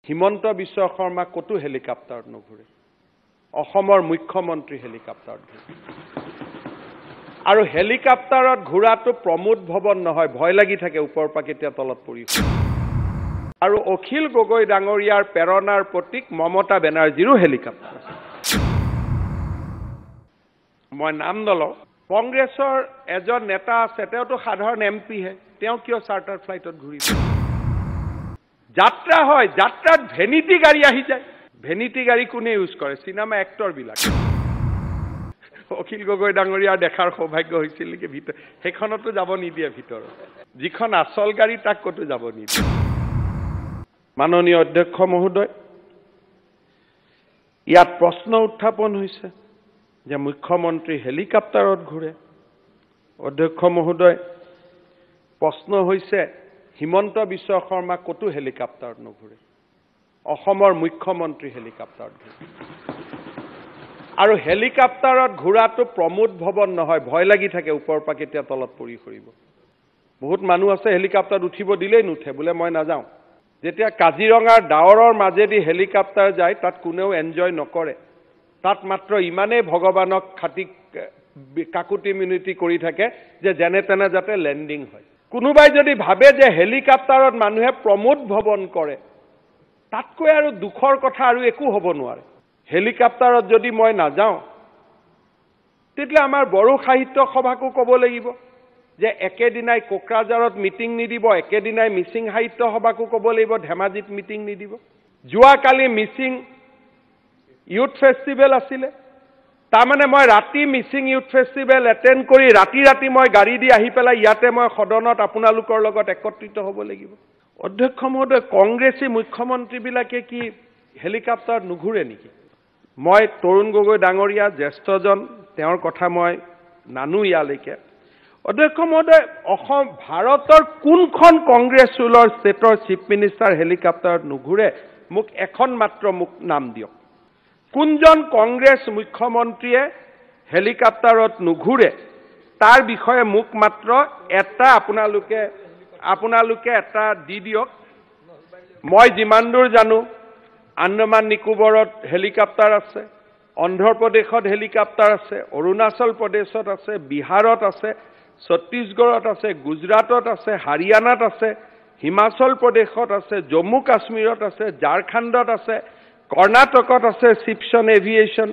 হিমন্ত বিশ্ব শৰ্মা কতো হেলিকপ্টাৰত নুঘূৰে অসমৰ মুখ্যমন্ত্ৰী হেলিকপ্টাৰত ঘূৰে আৰু হেলিকপ্টাৰত ঘূৰাটো প্ৰমোদ ভৱন নহয় ভয় লাগি থাকে ওপৰৰ পৰা কেতিয়া তলত পৰি আৰু অখিল গগৈ ডাঙৰীয়াৰ প্ৰেৰণাৰ প্ৰতীক মমতা বেনাৰ্জীৰো হেলিকপ্টাৰ মই নাম নলওঁ কংগ্ৰেছৰ এজন নেতা আছে তেওঁতো সাধাৰণ এমপি হে তেওঁ কিয় চাৰ্টাৰ ফ্লাইটত ঘূৰিব যাত্ৰা হয় যাত্ৰাত ভেনিটি গাড়ী আহি যায় ভেনিটি গাড়ী কোনে ইউজ কৰে সিনেমা এক্টৰ বিলাক অখিল গগৈ ডাঙৰীয়াৰ দেখাৰ সৌভাগ্য হৈছিল নেকি ভিতৰ সেইখনতো যাব নিদিয়ে ভিতৰত যিখন আসল গাড়ী তাক কতো যাব নিদিয়ে মাননীয় অধ্যক্ষ মহোদয় ইয়াত প্ৰশ্ন উত্থাপন হৈছে যে মুখ্যমন্ত্ৰী হেলিকপ্টাৰত ঘূৰে অধ্যক্ষ মহোদয় প্ৰশ্ন হৈছে হিমন্ত বিশ্ব শৰ্মা কতো হেলিকপ্টাৰত নুঘূৰে অসমৰ মুখ্যমন্ত্ৰী হেলিকপ্টাৰত ঘূৰে আৰু হেলিকপ্টাৰত ঘূৰাটো প্ৰমোদ ভৱন নহয় ভয় লাগি থাকে ওপৰৰ পৰা কেতিয়া তলত পৰি খৰিব বহুত মানুহ আছে হেলিকপ্টাৰত উঠিব দিলেই নুঠে বোলে মই নাযাওঁ যেতিয়া কাজিৰঙাৰ ডাৱৰৰ মাজেদি হেলিকপ্টাৰ যায় তাত কোনেও এনজয় নকৰে তাত মাত্ৰ ইমানেই ভগৱানক খাতি কাকুতি মিনতি কৰি থাকে যে যেনে তেনে যাতে লেণ্ডিং হয় কোনোবাই যদি ভাবে যে হেলিকপ্টাৰত মানুহে প্ৰমোদ ভৱন কৰে তাতকৈ আৰু দুখৰ কথা আৰু একো হ'ব নোৱাৰে হেলিকপ্টাৰত যদি মই নাযাওঁ তেতিয়া আমাৰ বড়ো সাহিত্য সভাকো ক'ব লাগিব যে একেদিনাই কোকৰাঝাৰত মিটিং নিদিব একেদিনাই মিচিং সাহিত্য সভাকো ক'ব লাগিব ধেমাজিত মিটিং নিদিব যোৱাকালি মিচিং ইউথ ফেষ্টিভেল আছিলে তাৰমানে মই ৰাতি মিচিং ইউথ ফেষ্টিভেল এটেণ্ড কৰি ৰাতি মই গাড়ী দি আহি পেলাই ইয়াতে মই সদনত আপোনালোকৰ লগত একত্ৰিত হ'ব লাগিব অধ্যক্ষ মহোদয় কংগ্ৰেছী মুখ্যমন্ত্ৰীবিলাকে কি হেলিকপ্টাৰত নুঘূৰে নেকি মই তৰুণ গগৈ ডাঙৰীয়া জ্যেষ্ঠজন তেওঁৰ কথা মই নানো ইয়ালৈকে অধ্যক্ষ মহোদয় অসম ভাৰতৰ কোনখন কংগ্ৰেছ ৰুলৰ ষ্টেটৰ চিফ মিনিষ্টাৰ হেলিকপ্টাৰত নুঘূৰে মোক এখন মাত্ৰ মোক নাম দিয়ক কোনজন কংগ্ৰেছ মুখ্যমন্ত্ৰীয়ে হেলিকপ্টাৰত নুঘূৰে তাৰ বিষয়ে মোক মাত্ৰ এটা আপোনালোকে এটা দি দিয়ক মই যিমান দূৰ জানো আন্দামান নিকোবৰত হেলিকপ্টাৰ আছে অন্ধ্ৰপ্ৰদেশত হেলিকপ্টাৰ আছে অৰুণাচল প্ৰদেশত আছে বিহাৰত আছে ছত্তীশগড়ত আছে গুজৰাটত আছে হাৰিয়ানাত আছে হিমাচল প্ৰদেশত আছে জম্মু কাশ্মীৰত আছে ঝাৰখণ্ডত আছে কৰ্ণাটকত আছে শিপছন এভিয়েশ্যন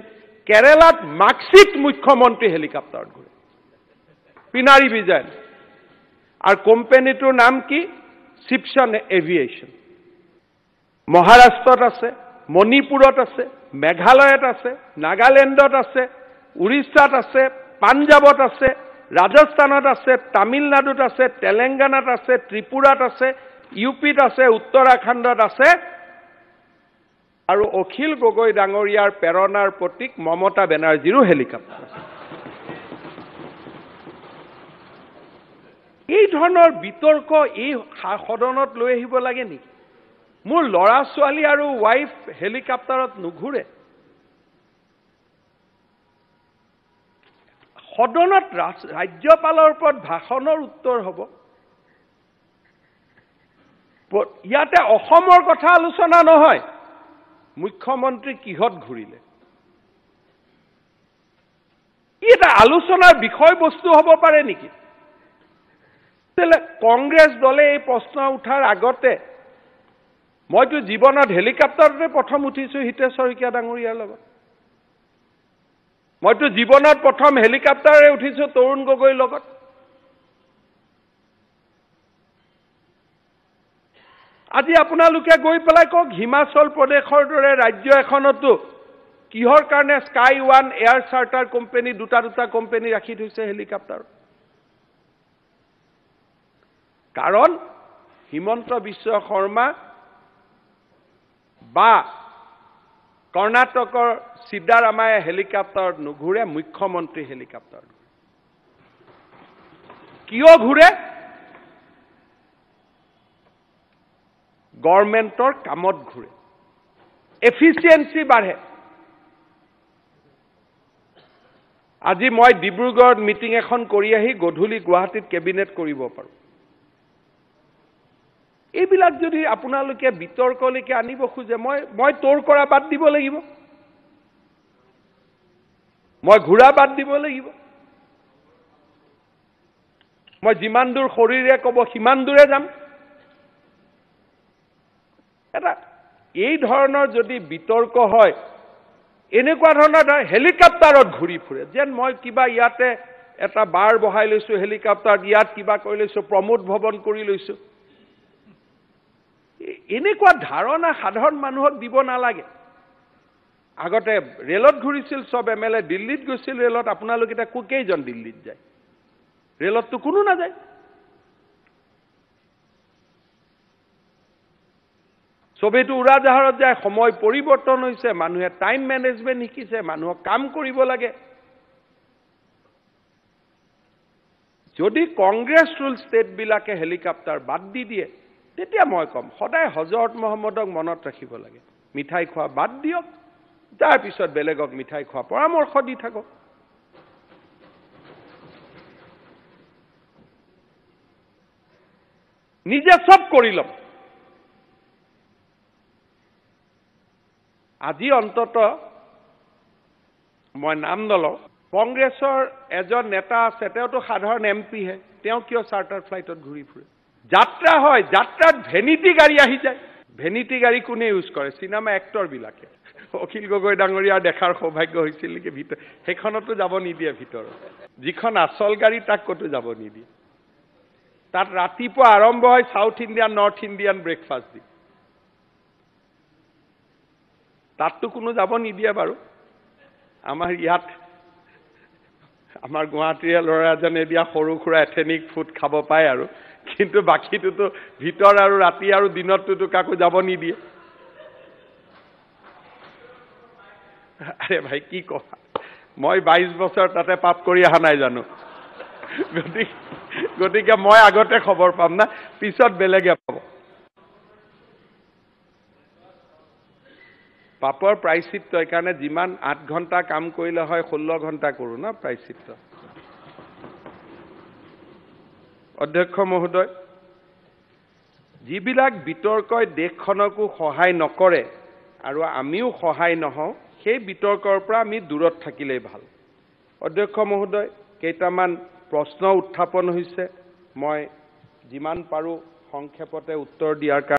কেৰালাত মাক্সিত মুখ্যমন্ত্ৰী হেলিকপ্টাৰত ঘূৰে পিনাৰী বিজয়ন আৰু কোম্পানীটোৰ নাম কি শিপছন এভিয়েশ্যন মহাৰাষ্ট্ৰত আছে মণিপুৰত আছে মেঘালয়ত আছে নাগালেণ্ডত আছে উৰিষ্যাত আছে পাঞ্জাবত আছে ৰাজস্থানত আছে তামিলনাডুত আছে তেলেংগানাত আছে ত্ৰিপুৰাত আছে ইউপিত আছে উত্তৰাখণ্ডত আছে আৰু অখিল গগৈ ডাঙৰীয়াৰ প্ৰেৰণাৰ প্ৰতীক মমতা বেনাৰ্জীৰো হেলিকপ্টাৰ আছে এই ধৰণৰ বিতৰ্ক এই সদনত লৈ আহিব লাগে নেকি মোৰ ল'ৰা ছোৱালী আৰু ৱাইফ হেলিকপ্টাৰত নুঘূৰে সদনত ৰাজ্যপালৰ ওপৰত ভাষণৰ উত্তৰ হ'ব ইয়াতে অসমৰ কথা আলোচনা নহয় মুখ্যমন্ত্ৰী কিহত ঘূৰিলে এটা আলোচনাৰ বিষয়বস্তু হ'ব পাৰে নেকি কংগ্ৰেছ দলে এই প্ৰশ্ন উঠাৰ আগতে মইতো জীৱনত হেলিকপ্টাৰতে প্ৰথম উঠিছো হিতেশ শইকীয়া ডাঙৰীয়াৰ লগত মইতো জীৱনত প্ৰথম হেলিকপ্টাৰে উঠিছো তৰুণ গগৈৰ লগত আজি আপোনালোকে গৈ পেলাই কওক হিমাচল প্ৰদেশৰ দৰে ৰাজ্য এখনতো কিহৰ কাৰণে Sky One Air Charter company দুটা কোম্পানী ৰাখি থৈছে হেলিকপ্টাৰ কাৰণ হিমন্ত বিশ্ব শৰ্মা বা কৰ্ণাটকৰ সিদ্ধাৰামায়া হেলিকপ্টাৰত নুঘূৰে মুখ্যমন্ত্ৰী হেলিকপ্টাৰত কিয় ঘূৰে গভৰ্ণমেণ্টৰ কামত ঘূৰে এফিচিয়েন্সি বাঢ়ে আজি মই ডিব্ৰুগড়ত মিটিং এখন কৰি আহি গধূলি গুৱাহাটীত কেবিনেট কৰিব পাৰো এইবিলাক যদি আপোনালোকে বিতৰ্কলৈকে আনিব খোজে মই তোৰ কৰা বাদ দিব লাগিব, মই ঘূৰা বাদ দিব লাগিব, মই যিমান দূৰ শৰীৰে ক'ব সিমান দূৰে যাম। এটা এই ধৰণৰ যদি বিতৰ্ক হয়, এনেকুৱা ধৰণৰ হেলিকপ্টাৰত ঘূৰি ফুৰে, যেন মই কিবা ইয়াতে এটা বাৰ বহাই লৈছো হেলিকপ্টাৰত, ইয়াত কিবা কৰি লৈছো, প্ৰমোদ ভৱন কৰি লৈছো। এনেকুৱা ধাৰণা সাধাৰণ মানুহক দিব নালাগে। আগতে ৰেলত ঘূৰিছিল সব MLA, দিল্লীত গৈছিল ৰেলত, আপোনালোক এতিয়া কেইজন দিল্লীত যায়? ৰেলততো কোনো নাযায়। সবেইতো উৰাজাহাৰত যায়। সময় পৰিৱৰ্তন হৈছে, মানুহে টাইম মেনেজমেণ্ট শিকিছে, মানুহক কাম কৰিব লাগে। যদি কংগ্ৰেছ ৰুল ষ্টেটবিলাকে হেলিকপ্টাৰ বাদ দি দিয়ে, তেতিয়া মই কম সদায় হজৰত মহম্মদক মনত ৰাখিব লাগে, মিঠাই খোৱা বাদ দিয়ক, তাৰপিছত বেলেগক মিঠাই খোৱা পৰামৰ্শ দি থাকক। নিজে সব কৰি ল'ম। আজি অন্তত মই নাম নলওঁ, কংগ্ৰেছৰ এজন নেতা আছে, তেওঁতো সাধাৰণ MP হে, তেওঁ কিয় চাৰ্টাৰ ফ্লাইটত ঘূৰি ফুৰে? যাত্ৰা হয়, যাত্ৰাত ভেনিটি গাড়ী আহি যায়। ভেনিটি গাড়ী কোনে ইউজ কৰে? চিনেমা এক্টৰবিলাকে। অখিল গগৈ ডাঙৰীয়াৰ দেখাৰ সৌভাগ্য হৈছিল নেকি ভিতৰত? সেইখনতো যাব নিদিয়ে ভিতৰত। যিখন আচল গাড়ী তাক ক'তো যাব নিদিয়ে। তাত ৰাতিপুৱা আৰম্ভ হয় south Indian, north Indian breakfast দি। তাততো কোনো যাব নিদিয়ে বাৰু। আমাৰ ইয়াত আমাৰ গুৱাহাটীৰ ল'ৰা এজনে দিয়া সৰু সুৰা এথেনিক ফুড খাব পায় আৰু, কিন্তু বাকীটোতো ভিতৰ আৰু ৰাতি আৰু দিনততো কাকো যাব নিদিয়ে। আৰে ভাই কি কথা, মই 22 বছৰ তাতে পাপ কৰি অহা নাই জানো? গতিকে মই আগতে খবৰ পাম না, পিছত বেলেগে পাব। পাপৰ প্ৰায়শ্চিত্ত, এইকাৰণে যিমান 8 ঘণ্টা কাম কৰিলে হয় 16 ঘণ্টা কৰোঁ না প্ৰায়শ্চিত্ত। অধ্যক্ষ মহোদয়, যিবিলাক বিতৰ্কই দেশখনকো সহায় নকৰে আৰু আমিও সহায় নহওঁ, সেই বিতৰ্কৰ পৰা আমি দূৰত থাকিলেই ভাল। অধ্যক্ষ মহোদয়, কেইটামান প্ৰশ্ন উত্থাপন হৈছে, মই যিমান পাৰোঁ সংক্ষেপতে উত্তৰ দিয়াৰ কাৰণে